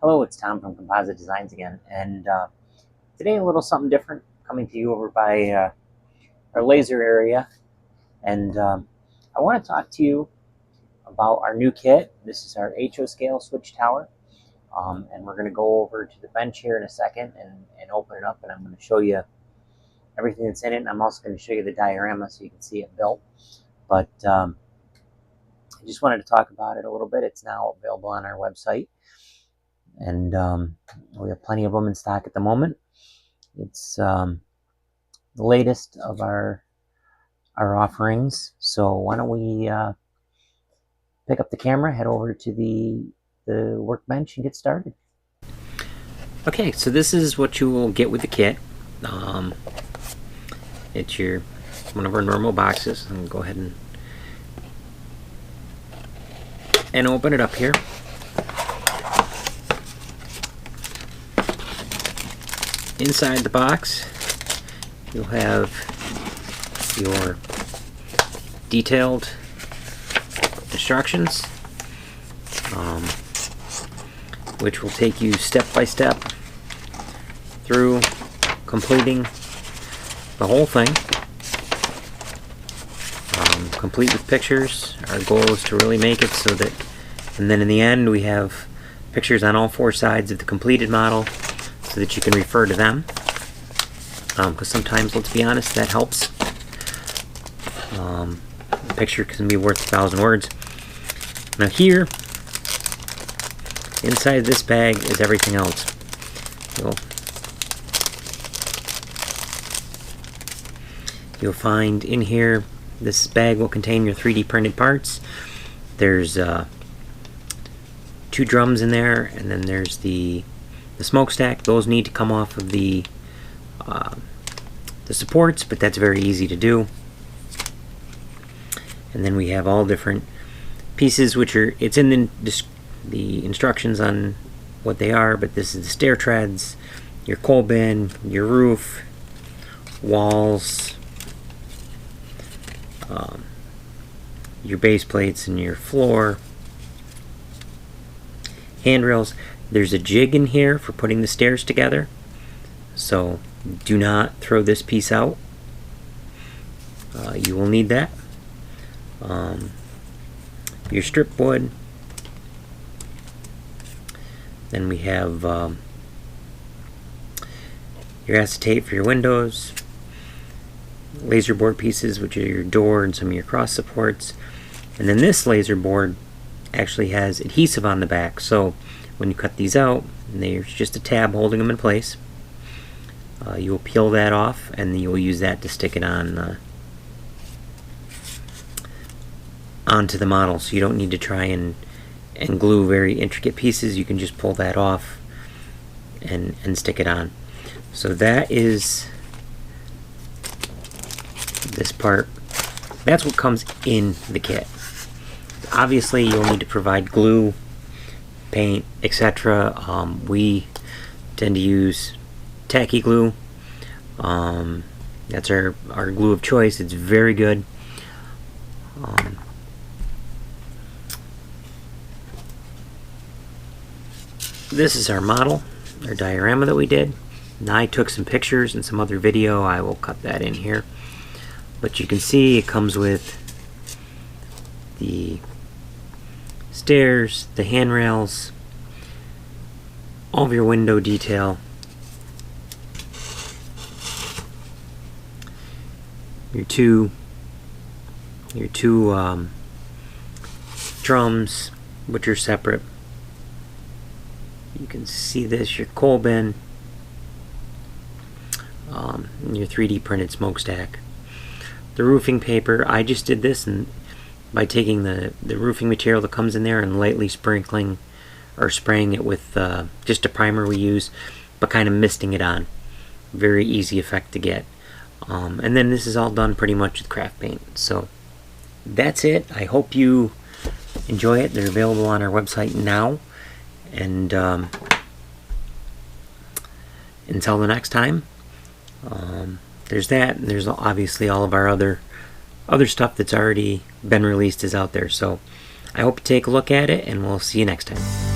Hello, it's Tom from Composite Designs again, and today a little something different coming to you over by our laser area, and I want to talk to you about our new kit. This is our HO scale switch tower, and we're going to go over to the bench here in a second and open it up, and I'm going to show you everything that's in it, and I'm also going to show you the diorama so you can see it built. But I just wanted to talk about it a little bit. It's now available on our website. And we have plenty of them in stock at the moment. It's the latest of our offerings. So why don't we pick up the camera, head over to the workbench, and get started. Okay, so this is what you will get with the kit. It's one of our normal boxes. I'm gonna go ahead and open it up here. Inside the box, you'll have your detailed instructions, which will take you step by step through completing the whole thing, complete with pictures. Our goal is to really make it so that, and then in the end we have pictures on all four sides of the completed model, so that you can refer to them, because sometimes, let's be honest, that helps. A picture can be worth 1,000 words. Now here, inside this bag is everything else. You'll find in here, this bag will contain your 3D printed parts. There's 2 drums in there, and then there's the smokestack. Those need to come off of the supports, but that's very easy to do. And then we have all different pieces, which are, it's in the instructions on what they are, but this is the stair treads, your coal bin, your roof, walls, your base plates, and your floor, handrails. There's a jig in here for putting the stairs together, so do not throw this piece out. You will need that. Your strip wood. Then we have your acetate for your windows, laser board pieces, which are your door and some of your cross supports. And then this laser board actually has adhesive on the back, so when you cut these out, there's just a tab holding them in place. You will peel that off, and you will use that to stick it on onto the model. So you don't need to try and glue very intricate pieces. You can just pull that off and stick it on. So that is this part. That's what comes in the kit. Obviously, you'll need to provide glue, paint, etc. We tend to use tacky glue. That's our glue of choice. It's very good. This is our model, our diorama that we did. Now I took some pictures and some other video. I will cut that in here. But you can see it comes with the stairs, the handrails, all of your window detail, your two drums, which are separate. You can see this, your coal bin, and your 3D printed smokestack. The roofing paper, I just did this and by taking the roofing material that comes in there and lightly sprinkling or spraying it with just a primer we use, but kind of misting it on. Very easy effect to get. And then this is all done pretty much with craft paint. So that's it. I hope you enjoy it. They're available on our website now. And until the next time, there's that. And there's obviously all of our other stuff that's already been released is out there. So I hope you take a look at it, and we'll see you next time.